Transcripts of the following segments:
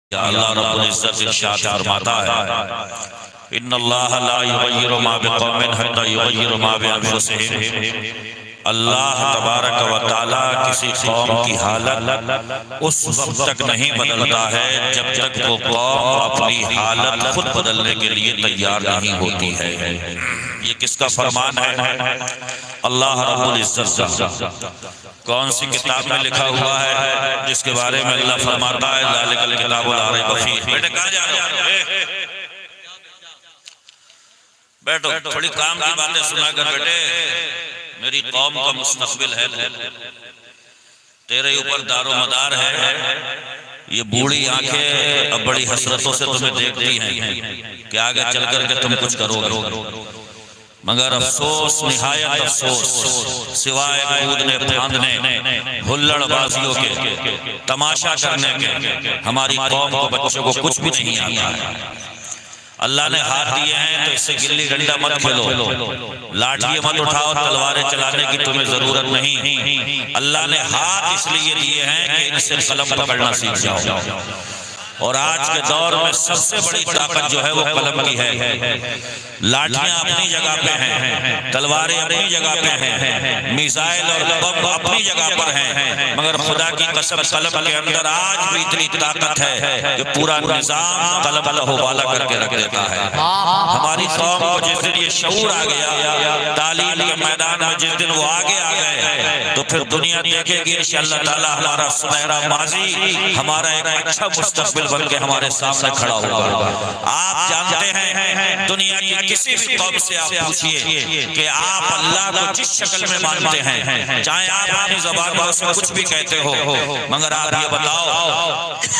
अल्लाह रब्बुल इज्जत इरशाद फरमाता है इन्नल्लाह ला युगय्यिरु मा बिक़ौमिन हत्ता युगय्यिरु मा बिअन्फुसिहिम। अल्लाह तबारक व तआला किसी कौम की हालत उस वक्त तक नहीं बदलता है जब तक वो कौम अपनी हालत खुद बदलने के लिए तैयार नहीं होती है। ये किसका फरमान है? अल्लाह रब्बुल इज्जत का। कौन सी किताब में लिखा हुआ है जिसके बारे में अल्लाह फरमाता है ज़ालिकल किताबु ला रैब फीह। बेटे कहाँ जा रहे हो? बैठो, थोड़ी काम की बातें सुना कर बेटे। मेरी कौम का मुस्तकबिल है, तेरे ऊपर दारो मदार है। ये बूढ़ी आंखें अब बड़ी हसरतों से तुम्हें देखती हैं कि आगे चल करके तुम कुछ करोगे, मगर अफसोस, निहायत अफसोस, सिवाय कूदने फांदने हुल्लड़बाजियों के, तमाशा करने के, हमारी कौम को, बच्चों को कुछ भी नहीं आता है। अल्लाह ने हाथ दिए हैं तो इससे गिल्ली डंडा मत खेलो, लाठी मत उठाओ, तलवारें चलाने की तुम्हें जरूरत नहीं। अल्लाह ने हाथ इसलिए दिए हैं कि इनसे कलम पकड़ना सीख जाओ। और आज के दौर में सबसे बड़ी ताकत जो है वो कलम की है। लाठियां अपनी जगह पे हैं, तलवारें अपनी जगह पे हैं, मिसाइल और बम अपनी जगह पर हैं, मगर खुदा की कसम कलम के अंदर आज भी इतनी ताकत है कि पूरा निजाम कलम लहूवाला करके रख देता है। हमारी कौम को जिस दिन ये शऊर आ गया, तालीम के मैदान में जिस दिन वो आगे आ गए, तो फिर दुनिया देखेगी इंशाअल्लाह ताला हमारा सुनहरा माजी, हमारा एक अच्छा मुस्तकबिल बन के हमारे सामने खड़ा होगा। आप जानते हैं दुनिया की किसी भी कौम से आप पूछिए कि आप अल्लाह को जिस शक्ल में मानते हैं, चाहे आप अपनी ज़बान से कुछ भी कहते हो, मगर आप ये बताओ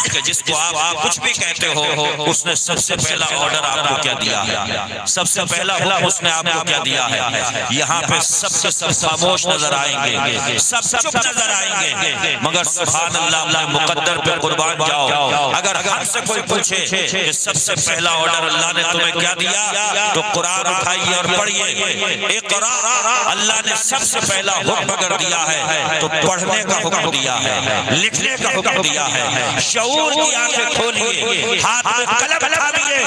कि जिसको आप कुछ भी कहते हो उसने सबसे पहला ऑर्डर आपको क्या दिया है? सबसे पहला हुक्म उसने आपको क्या दिया है? यहाँ पे सबसे सब खामोश नजर आएंगे, सब चुप नजर आएंगे, मगर सुभान अल्लाह मुकद्दर पे कुर्बान जाओ। अगर हमसे कोई पूछे कि सबसे पहला ऑर्डर अल्लाह ने तुम्हें क्या दिया, तो कुरान उठाइए और पढ़िए। इक़रा, अल्लाह ने सबसे पहला हुक्म अगर दिया है तो पढ़ने का हुक्म दिया है, लिखने का हुक्म दिया है। शऊर की आंखें खोलिए, हाथ में कलम थामिए,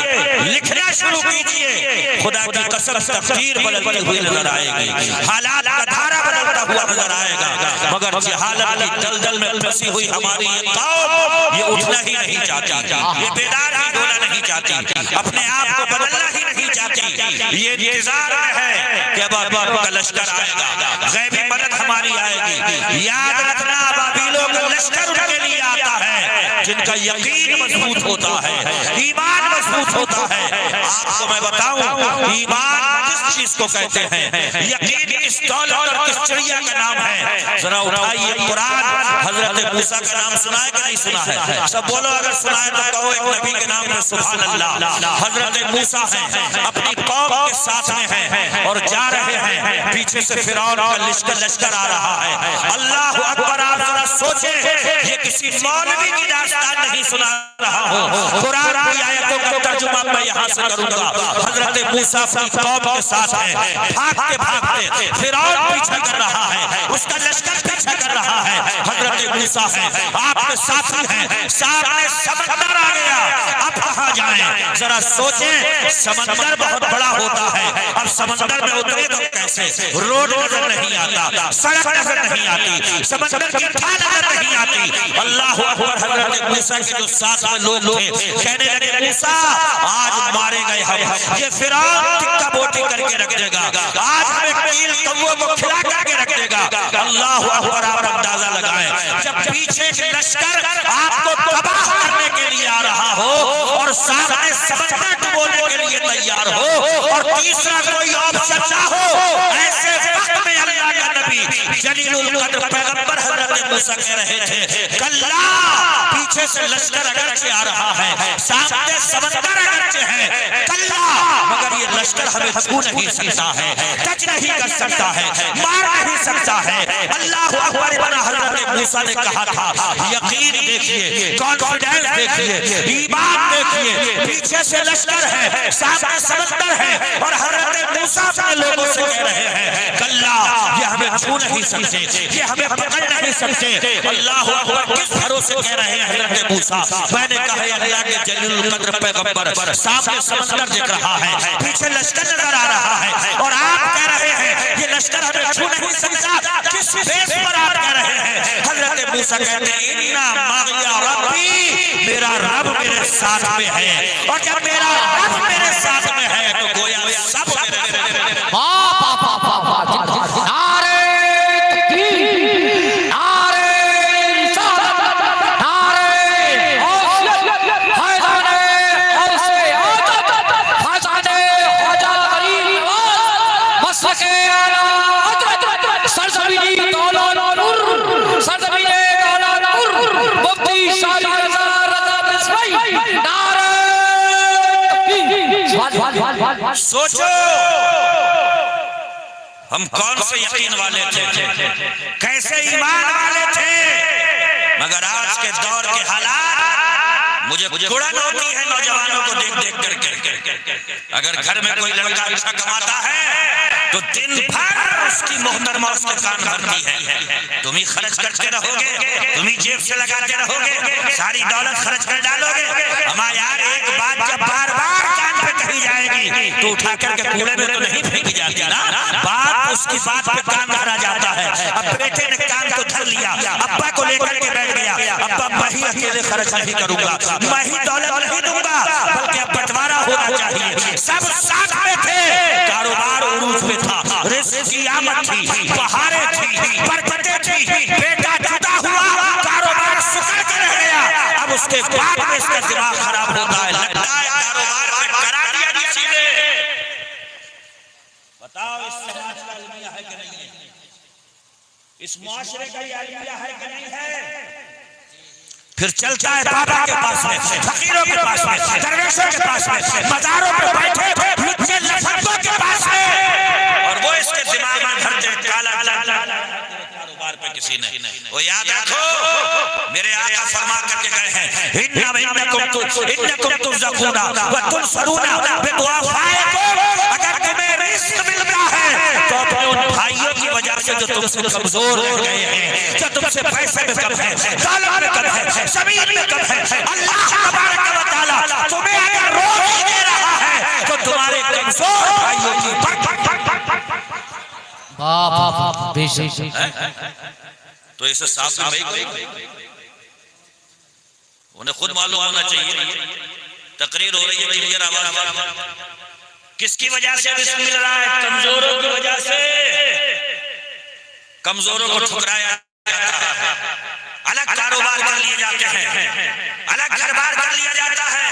लिखना शुरू कीजिए। खुदा की कसम तकदीर बदलती हुई नजर आएगी, हालात का धारा बदलता हुआ नजर आएगा, मगर जहालत की दलदल में फंसी हुई हमारी ये कौम ये उठना ही नहीं चाहती, ये बेदार ही होना नहीं चाहती, अपने आप को बदलना ही नहीं चाहती। ये इंतजार है कि अब का लश्कर आएगा, गैबी मदद हमारी आएगी। याद रखना, बाबीलों का लश्कर उनके लिए आता है जिनका यकीन मजबूत होता है, ईमान मजबूत होता है। आपको मैं बताऊं, ईमान किस चीज को कहते हैं, यकीन किस दौलत और किस चिड़िया का नाम है? जरा उठाइए कुरान, हजरत मूसा का नाम सुना है कि नहीं सुना है? सब बोलो, अगर सुना है तो कहो एक नबी के नाम पे सुभान अल्लाह। हजरत मूसा हैं, अपनी कौम के साथ में हैं और जा रहे हैं, पीछे से फिरौन का लश्कर आ रहा है। अल्लाह अकबर! आप जरा सोचे, ये किसी मौलवी की दास्तान नहीं सुना रहा हूँ, कुरान की आयतों का तर्जुमा मैं यहाँ से करूंगा। हजरत मूसा अपनी कौम के साथ हैं, भागते भागते फिरौन पीछा कर रहा है, उसका लश्कर पीछा कर रहा है। हजरत मूसा है, आपके साथी हैं, सामने समंदर आ गया, अब कहाँ जाएं? जरा सोचें, समंदर बहुत बड़ा होता है, अब समंदर में उतरे तो कैसे? रोड नजर नहीं आता, सड़क नजर नहीं आती, समंदर की ढाल नजर नहीं आती। अल्लाह अकबर! हजरत मूसा के जो साथ में लोग थे कहने लगे, मूसा आज मारे गए हम, ये फिरौन टिक्का बोटी करके रख देगा, आज हमें कील कौवों को खिला करके रख देगा। अल्लाह अकबर! आप अंदाजा लगाएं, जब पीछे से लश्कर आपको तबाह करने के लिए आ रहा हो और सामने समंदर को बोलने के लिए तैयार हो और तीसरा कोई ऑप्शन ना हो, ऐसे वक्त में अल्लाह का नबी जलीलुल कद्र पैगंबर हजरत मूसा कह रहे थे, कल्ला, पीछे से लश्कर अगर के आ रहा है, सामने समंदर अगर के है, कल्ला, मगर ये लश्कर हमें छू नहीं सकता है, टच नहीं कर सकता है, मार नहीं सकता है, अल्लाह अकबर। इतना हजरत मूसा ने कहा था, यकीन देखिए, कॉन्फिडेंस देखिए, ईमान देखिए, पीछे से लश्कर है, सामने समंदर है, और हजरत मूसा अपने लोगों से कह रहे हैं कल्ला, ये हमें छू नहीं सकते, ये हमें पकड़ नहीं सकते। अल्लाह अकबर, किस भरोसे कह रहे हैं हजरत मूसा? मैंने कहा अल्लाह के जलील कद्र पैगंबर, सामने समंदर दिख रहा है, पीछे लश्कर नजर आ रहा है, और आप कह रहे हैं ये लश्कर हमें छू नहीं सकता। किस बेस पर आप कह रहे हैं? हजरत मूसा कहते हैं इन्ना मागिया रब्बी, मेरा रब मेरे साथ में है, और जब मेरा रब मेरे साथ में है तो गोया सब मेरे। सोचो हम कौन से यकीन वाले थे, कैसे ईमान वाले थे, मगर आज के दौर के हालात मुझे कुड़न होती है नौजवानों को देख देख करके। अगर घर में कोई लड़का अच्छा कमाता है तो दिन भर उसकी मोहतरमा उसके कान भरती है, तुम ही खर्च करते रहोगे, तुम ही जेब से लगाते रहोगे, सारी दौलत खर्च कर डालोगे। हमारे यार एक बात जब बार बार कान पे कही जाएगी तो उठा करके कूड़े में तो नहीं फेंकी जाती ना, बात उसकी बात पे कान भरा जाता है। अब बेटे ने कान को धर लिया, अब्बा को लेकर के बैठ गया, अब्बा मैं ही अकेले खर्च नहीं करूंगा, मैं ही दौलत नहीं दूंगा, बल्कि अब बंटवारा होना चाहिए। सब साथ में थे, कारोबार उरूज पे था, रिस्क की आमद थी, बहारें थी, बरकतें थी, बेटा जुदा हुआ, कारोबार सुखड़ के रह गया। अब उसके बाद में इसका दिमाग खराब होता है, लगता है कारोबार में करा दिया किसी ने। बताओ इस समाज का अलमिया है कि नहीं है, इस मुआशरे का अलमिया है कि नहीं है? फिर चलता है बाबा के पास में, फकीरों के पास में, दरवेशों के पास में, मज़ारों पे बैठे लुच्चे लफंगों के पास में, और वो इसके दिमाग में भर दे काला कारोबार पे किसी ने। वो याद रखो मेरे आका फरमा करके गए हैं इन्नकुम तुज़क़ूना व तुनसरूना बिदुआफ़ाइकुम। अगर तुम्हें रिज़्क़ मिलता है तो अपने उन भाइयों की वजह से जो तुमसे कमजोर हो गए हैं, जो तुमसे पैसे में कम है, दौलत में कम है, ज़मीन में कम है, अल्लाह तबारक व तआला तुम्हें अगर रोज़ी दे रहा है तो तुम्हारे कमजोर भाइयों की तो इसे साफ नहीं, उन्हें खुद मालूम होना चाहिए। तकरीर हो रही है, क्लियर आवाज, किसकी वजह से रिस्क मिल रहा है? कमजोरों की वजह से। कमजोरों को ठुकराया जाता है, अलग कारोबार कर लिए जाते हैं, अलग घरबार कर लिया जाता है।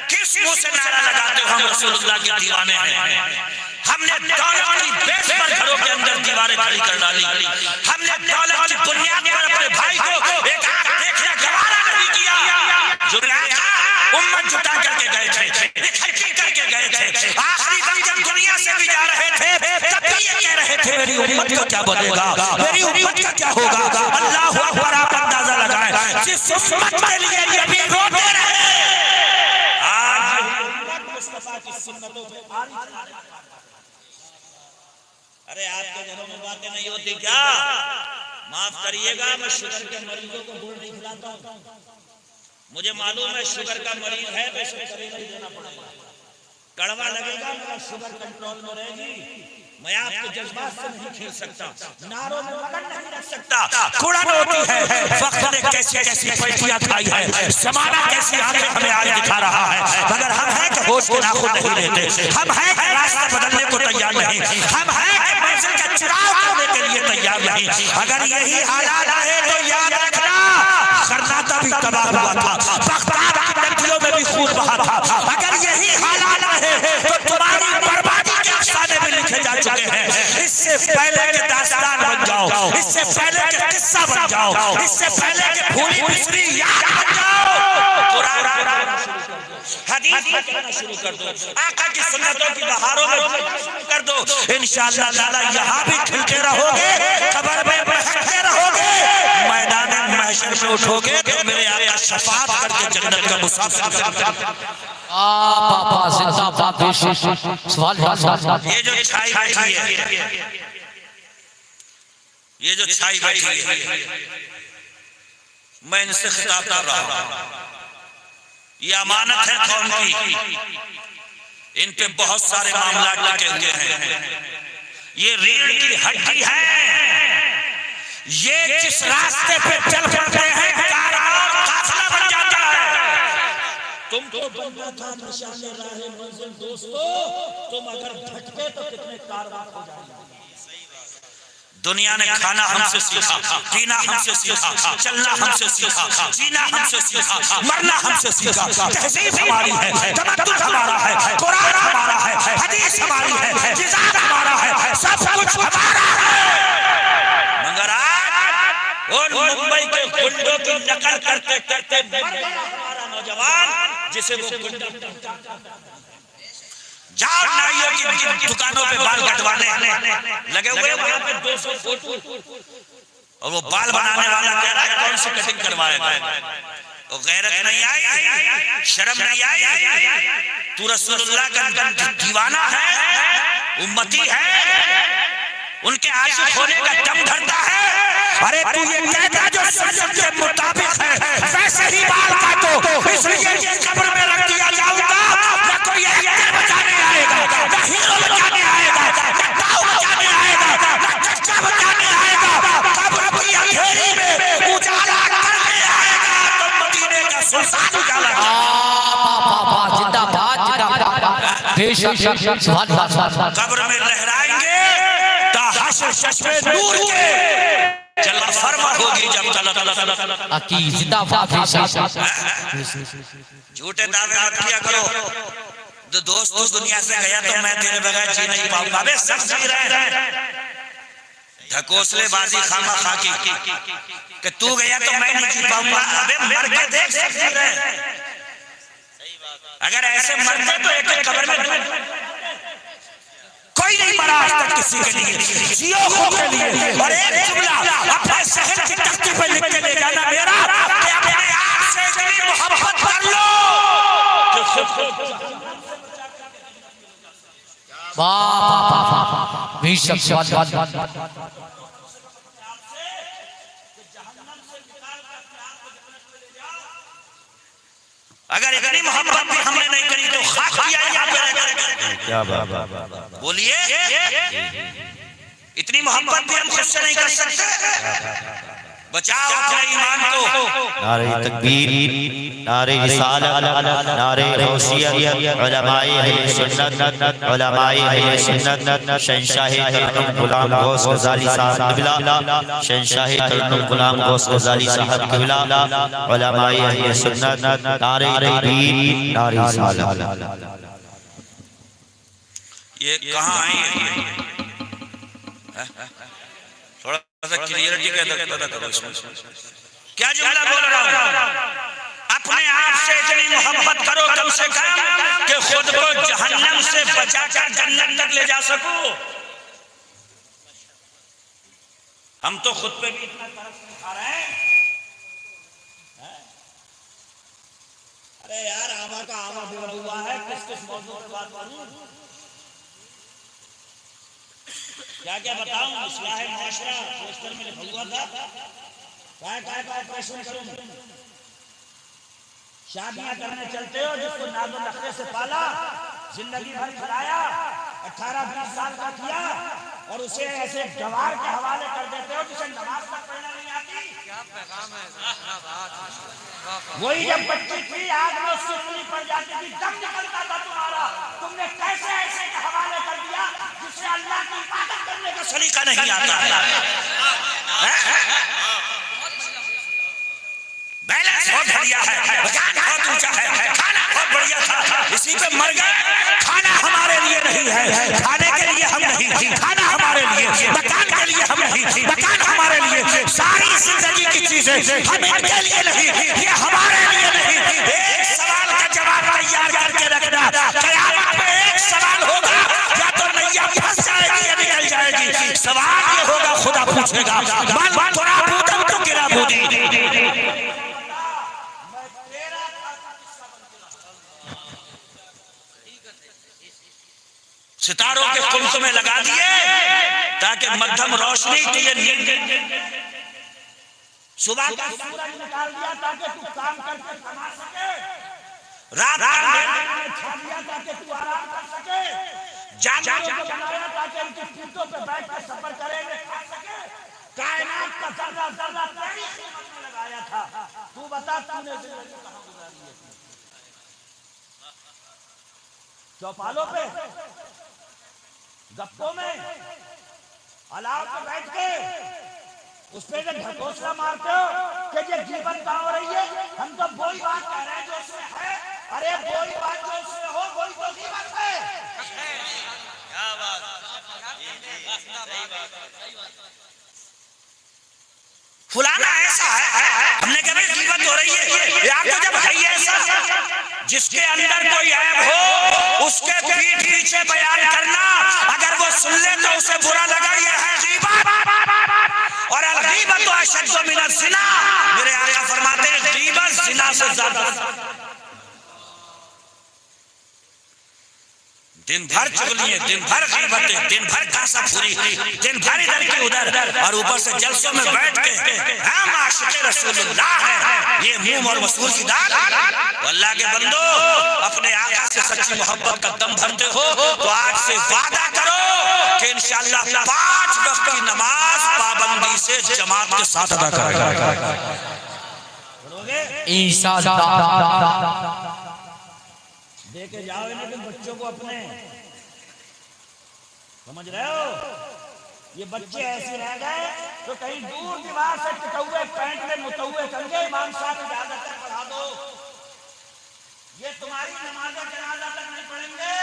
किस मुंह से नारा लगाते हो हम रसूलुल्लाह के दीवाने हैं? हमने दौलत की बेस पर घरों के अंदर दीवारें खड़ी कर डाली, हमने दौलत की बुनियाद पर अपने भाई को एक आंख देखने गवारा नहीं किया। जो उम्मत जुटा करके गए थे, इकट्ठी करके गए थे, आखिरी वक्त जब दुनिया से भी जा रहे थे तब भी ये कह रहे थे मेरी उम्मत का क्या बनेगा, मेरी उम्मत का क्या होगा। अल्लाह अकबर, आप अंदाजा लगाएं जिस उम्मत के लिए ये भी रोते रहे, आज मुस्तफा की सुन्नतों पे अरे आपके घरों में बातें नहीं होती क्या? माफ करिएगा, मैं शुगर के मरीजों को गुड़ नहीं खिलाता हूँ। मुझे मालूम है शुगर का मरीज है तो इसे करेला ही देना पड़ेगा, कड़वा लगेगा मगर शुगर कंट्रोल में रहेगी। मैं आपके जज्बात से नहीं खेल सकता, नारों में पकड़ नहीं रख सकता। कुरान होती है वक्त ने कैसी कैसी पलटियां खाई है, जमाना कैसी आगे हमें आगे दिखा रहा है, मगर हम हैं कि होश के नाखून नहीं लेते, हम हैं कि रास्ता बदलने को तैयार नहीं, हम हैं कि मंजिल का चुनाव करने के लिए तैयार नहीं। अगर यही हालात रहे तो याद रखना खरनाता भी तबाह हुआ था, बगदाद की नदियों में भी खून बहा था। अगर यही हालात रहे तो तुम्हारी बर्बादी के अफसाने में लिखे जा चुके हैं। इससे पहले के दास्तान बन जाओ, इससे पहले के किस्सा बन जाओ, इससे पहले के भूली बिसरी याद बन जाओ। हदीस में चलना शुरू कर दो, आका की सुन्नतों की बहारों में चलना शुरू कर दो, इंशाअल्लाह ताला यहाँ भी खिलते रहोगे, कब्र में बहकते रहोगे, मैदान महशर में उठोगे तो मेरे आका शफाअत करके जन्नत का मुसाफिर करेंगे। ये जो छाई बैठी है, ये जो छाई बैठी है, मैं इनसे खिताब कर रहा हूं, ये अमानत है कौम की, इन पे बहुत सारे मामला टिके हुए हैं, ये रीढ़ की हड्डी है, ये जिस रास्ते पे चल पड़ते हैं काफिला बन जाता है। तुम तो बनना था निशाने राहे मंजिल दोस्तों, तुम अगर भटके तो कितने कारवां हो जाएंगे। दुनिया ने खाना हमसे सीखा, पीना हमसे सीखा, चलना हमसे सीखा, जीना हमसे सीखा, मरना हमसे सीखा, तहजीब हमारी है, तमद्दुन हमारा है, कुरान हमारा है, हदीस हमारी है, मिजाज हमारा है, सब कुछ हमारा है। मगर आज और मुंबई के गुंडों की नकल करते करते मर गया हमारा नौजवान, जिसे वो गुंडा जाओ नाइयों की दुकानों पे बाल कटवाने लगे हुए, वहां पे 200 फोटो, और वो बाल बनाने वाला कह रहा है कौन सी कटिंग करवाएगा। वो गैरत नहीं आई, शर्म नहीं आई, तू रसूलुल्लाह का दीवाना है, उम्मती है, उनके आशिक होने का दम धरता है। अरे तू ये कहता जो सुन्नत के मुताबिक है वैसे ही बाल काटो, इसलिए ये कब्र में रख दिया जाऊंगा, ना कोई एक्टर बचाने आएगा, ना हीरो बचाने आएगा, ना दाऊ बचाने आएगा, ना चच्चा बचाने आएगा, कब्र की अंधेरी में उजाला करने आएगा तो मदीने का सुल्तान उजाला। जिंदाबाद जिंदाबाद, कब्र में लहराएंगे ताहशर चश्मे नूर के चला फरमा होगी जब झूठे दावे मत किया करो। तो दोस्त तू दुनिया से गया तो मैं तेरे बगैर जी नहीं पाऊंगा। अबे सब जी रहे हैं, ढकोसले बाजी खामा खाकी कि तू गया तो मैं नहीं जी पाऊंगा। अबे मर के देख सब जी रहे हैं। अगर ऐसे मरते तो एक कब्र में कोई नहीं मरा आज तक किसी के लिए, जियो खो के लिए। और एक जुमला अपने शहर की तख्ती पे लिख के ले जाना मेरा, कि अपने आप से इतनी मोहब्बत कर लो कि खुद को अगर इतनी मोहब्बत भी हमने नहीं करी तो खाक किया यहाँ पे रहकर। क्या बात बोलिए, इतनी मोहब्बत भी हम खुद से नहीं कर सकते। बचाओ अपने ईमान को। नारे तकबीर, नारे रिसालत, नारे गौसियत, उलमाए अहले सुन्नत, उलमाए अहले सुन्नत, शहंशाह तरन्नुम गुलाम गौस गजाली साहब क़िबला, शहंशाह तरन्नुम गुलाम गौस गजाली साहब क़िबला, उलमाए अहले सुन्नत, नारे तकबीर, नारे रिसालत। ये कहाँ आई है? थोड़ा सा क्लियरिटी का पता करो इसमें क्या जुमला बोल रहा हूँ। अपने आप से इतनी मोहब्बत करो कम से कम कि खुद को जहन्नम से बचाकर जन्नत तक ले जा सको। हम तो खुद पे भी इतना तरस नहीं खा रहे हैं। अरे यार आवा का आवा हुआ है, किस किस मौजूद पे बात करूं, क्या क्या बताऊं। इस्लाह मुआशरा पोस्टर में लिखा हुआ था, काय ऑपरेशन करूं। शादियां करने चलते हो, जिसको नाज़ो नखरे से पाला, जिंदगी भर खिलाया, 18-20 साल का किया, और उसे ऐसे जवार के हवाले कर देते हो जिसे नमाज तक पढ़ना नहीं आती। क्या पैगाम है। वही जब बच्ची थी आज में उससे उंगली पड़ जाती थी, दम निकलता था तुम्हारा। तुमने कैसे ऐसे के हवाले कर दिया जिससे अल्लाह की इबादत करने का सलीका नहीं आता। बैलेंस बहुत बढ़िया है, वजन बहुत ऊंचा है, खाना बहुत बढ़िया था, इसी पे मर गए। खाना हमारे लिए नहीं है, खाने के लिए हम नहीं, खाना हमारे लिए, मकान के लिए हम नहीं, मकान हमारे लिए, सारी जिंदगी की चीजें हम इनके लिए नहीं, ये हमारे लिए नहीं। एक सवाल का जवाब पूछेगा मन थोड़ा पूछो तो गिरा बूदी। सितारों के कुंभ में लगा दिए ताकि मध्यम रोशनी की ये नींद सुबह का सूरज निकाल दिया ताकि तू काम करके कमा सके, रात में छा दिया ताकि तू आराम कर सके, जानवरों को बनाया ताकि उनकी पीठों पे बैठ कर सफर करेंगे खा सके, कायनात का जर्रा जर्रा तेरी खिदमत में लगाया था। तू बता तूने जिंदगी कहां गुजारी है? चौपालों पे, गप्पों में, अलाव पे बैठ के उस पे ढकोसला मारते हो कि ये जीवन कहां हो रही है। हम तो वही बात कह रहे हैं जो उसमें है। अरे वही बात जो उसमें हो वही तो जीवन है। क्या बात, फुलाना ऐसा है, हमने कहा जीवन हो रही है यार, तो जब है ऐसा जिसके अंदर कोई ऐब हो उसके पीठ पीछे बयान करना, अगर वो सुन ले तो उसे बुरा लगा, ये है गीबत। और गीबत तो अशद्दु मिनज़ ज़िना, मेरे आका फरमाते हैं गीबत ज़िना से ज्यादा। दिन भर चुगलियां, दिन भर गीबतें, दिन भर कासाफूरी, दिन भर इधर की उधर, और ऊपर से जलसों में बैठ के हम आशिक़े रसूलुल्लाह हैं, ये मुंह और मसूर की दाल। अल्लाह के बंदो, अपने आका से सच्ची मोहब्बत का दम भरते हो तो आज से वादा करो कि इंशाअल्लाह 5 वक्त की नमाज पाबंदी से जमात के साथ अदा करेगा। इंशाअल्लाह देके जाओ लेकिन बच्चों को अपने, समझ रहे हो? ये बच्चे ऐसे रह गए तो कहीं दूर दीवार से टिकौए पैंट में मुतौए कंगे इमाम साहब इजाजत तक पढ़ा दो, ये तुम्हारी नमाज जनाजा तक नहीं पढ़ेंगे।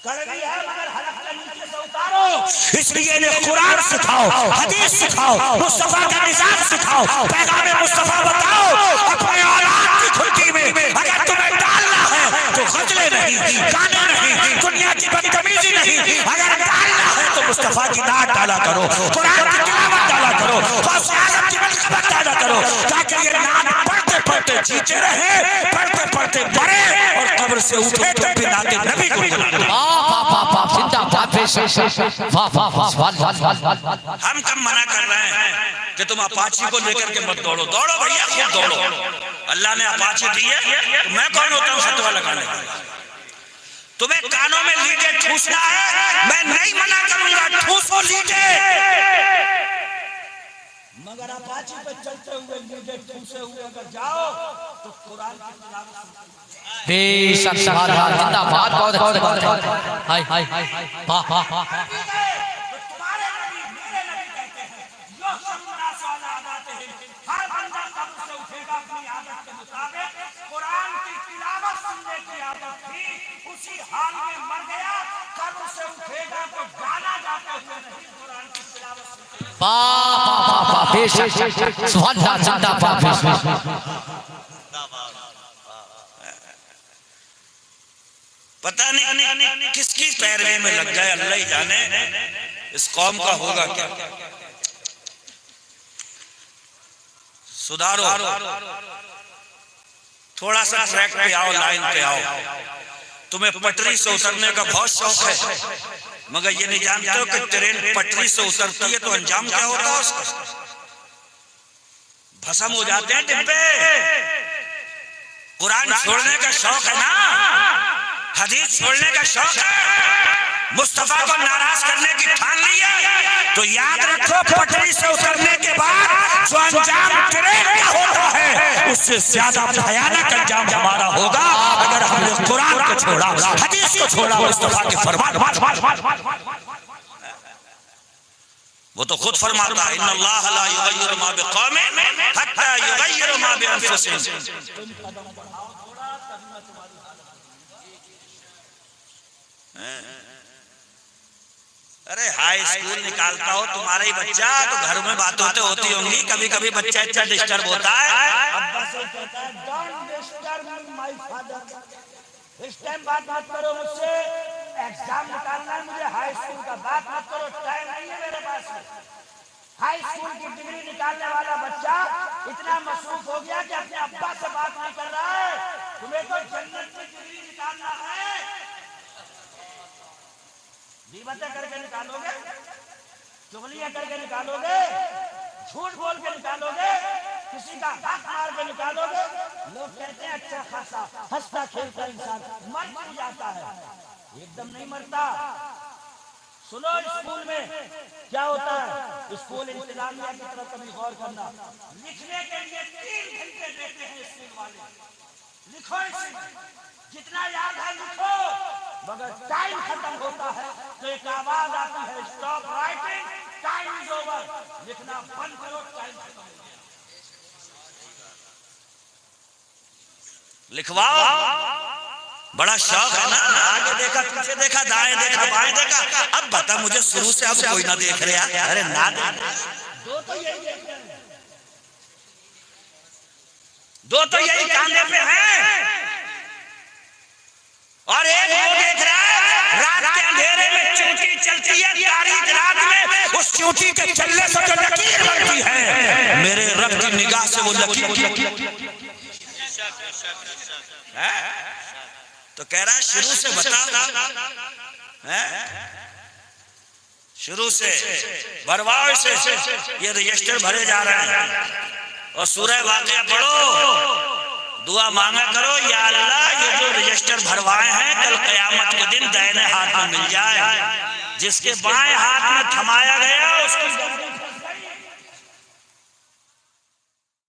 कड़वी है मगर हलक के नीचे से उतारो, इसलिए इन्हें कुरान सिखाओ, हदीस सिखाओ, मुस्तफा का निजाम सिखाओ, पैगाम मुस्तफा बताओ। अपने औलाद की खुर्की में अगर तुम्हें डालना है तो गजले नहीं, गाने नहीं, दुनिया की बदतमीजी नहीं, अगर डालना है तो मुस्तफा की नात डाला करो, कुरान की तिलावत डाला करो, आज़म की मनक़बत डाला करो, ताकि ये नात पढ़ते पढ़ते जीते रहे, पढ़ते पढ़ते मरे और कब्र से उठे तो भी नाते नबी को बुलाए। हम कब मना कर रहे हैं कि तुम अपाची को लेकर के मत दौड़ो, दौड़ो भैया खूब दौड़ो। अल्लाह ने अपाची दी है, तो मैं कौन होता हूँ फतवा लगाने वाला? तुम्हें कानों में लीडे ठूसना है, मैं नहीं मना करूंगा, ठूसो लीडे, मगर अपाची पे चलते हुए लीडे ठूसे हुए अगर जाओ तो कुरान की तिलावत बेशक जिंदाबाद। बहुत हाय हाय हाय वाह वाह वाह। तुम्हारे नबी मेरे नबी कहते हैं यो शम्मुना साला आते हैं, हर बंदा कब्र से उठेगा अपनी आदत के मुताबिक, कुरान की तिलावत सुनने की आदत थी, उसी हाल में मर गया, कब्र से उठेगा तो गाना जाते हुए नहीं, कुरान की तिलावत सुनते। वाह वाह वाह बेशक सुभान अल्लाह जिंदाबाद। पता नहीं किसकी पैरवी में लग गए, अल्लाह ही जाने इस कौम का होगा क्या। सुधारो, थोड़ा सा ट्रैक पे आओ, लाइन पे आओ। तुम्हें पटरी से उतरने का बहुत शौक है, मगर ये नहीं जानते हो कि ट्रेन पटरी से उतरती है तो अंजाम क्या होता है उसका? भस्म हो जाते हैं डिब्बे। कुरान छोड़ने का शौक है ना, हदीस छोड़ने का शौक है, मुस्तफा को नाराज करने की ठान ली है, तो याद रखो पटरी से उतरने के बाद जो अंजाम ट्रेन का होता है उससे ज्यादा भयानक अंजाम हमारा होगा अगर हमने कुरान को छोड़ा, हदीस को छोड़ा, मुस्तफा के फरमान। वो तो खुद फरमाता है इन्नल्लाह ला युगय्यिरु मा बिक़ौमिन हत्ता युगय्यिरु मा बिअनफुसिहिम। अरे हाई स्कूल निकालता हो तुम्हारा ही बच्चा तो घर में बातें होती होंगी, कभी कभी बच्चा इतना डिस्टर्ब होता है। अब्बा से कहता है डोंट डिस्टर्ब माय फादर, इस टाइम बात मत करो मुझसे, एग्जाम निकालना है मुझे हाई स्कूल का, बात मत करो, टाइम नहीं है मेरे पास में। हाई स्कूल की डिग्री निकालने वाला बच्चा इतना मसरूफ हो गया कि अपने अब्बा से बात नहीं कर रहा है। तुम्हें तो जन्नत की डिग्री निकालना है, गीबतें करके निकालोगे, चुगलियां करके निकालोगे, झूठ बोल के निकालोगे, किसी का हक मार के निकालोगे। लोग कहते हैं अच्छा खासा हंसता खेलता इंसान मर जाता है, एकदम नहीं मरता। सुनो, स्कूल में क्या होता है, स्कूल इंतजामिया की तरफ कभी गौर करना। लिखने के लिए 3 घंटे देते हैं स्कूल वाले, लिखो जितना याद है लिखो, मगर टाइम खत्म होता है तो एक आवाज आती है, stop writing, time is over, लिखना बंद करो, टाइम खत्म हो गया। लिखवाओ, बड़ा शौक है ना, आगे देखा पीछे देखा दाएं देखा बाएं देखा, अब बता मुझे शुरू से अब कोई ना देख रहा। अरे ना दो तो यही देख रहे हैं, दो तो यही कांधे पे हैं और एक वो देख रहा है रात के अंधेरे में चींटी चलती है, तारीख रात में उस चींटी के चलने से जो लकीर बनती है, मेरे रब की निगाह से वो लकीर तो कह रहा है शुरू से बता, शुरू से भरवाओ से ये रजिस्टर भरे जा रहे हैं। और सूरह वाक़िया पढ़ो, दुआ मांगा करो, या अल्लाह ये जो रजिस्टर भरवाए हैं कल क़यामत के दिन दाहिने हाथ में मिल जाए, जिसके बाएं हाथ में थमाया गया उसकी